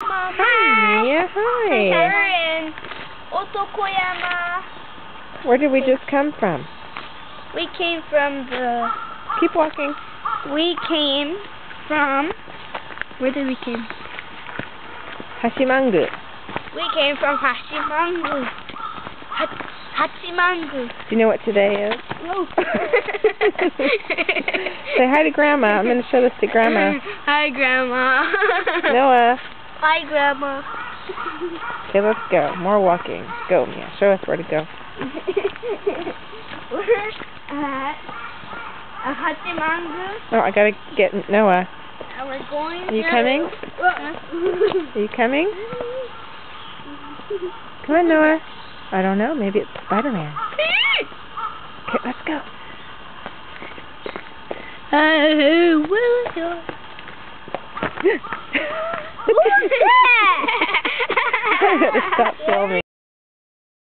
Hi, Mia. Hi. We're in Otokoyama. Where did we just come from? We came from the... Keep walking. We came from... Where did we came? Hachimangu. We came from Hachimangu. Hachimangu. Do you know what today is? No. Say hi to Grandma. I'm going to show this to Grandma. Hi, Grandma. Noah. Hi, Grandma. Okay, let's go. More walking. Go, Mia. Show us where to go. We're at Hachimangu. Oh, I got to get Noah. And we're going Are you coming? Are you coming? Come on, Noah. I don't know. Maybe it's Spider-Man. Okay, let's go. What's that? I gotta stop filming.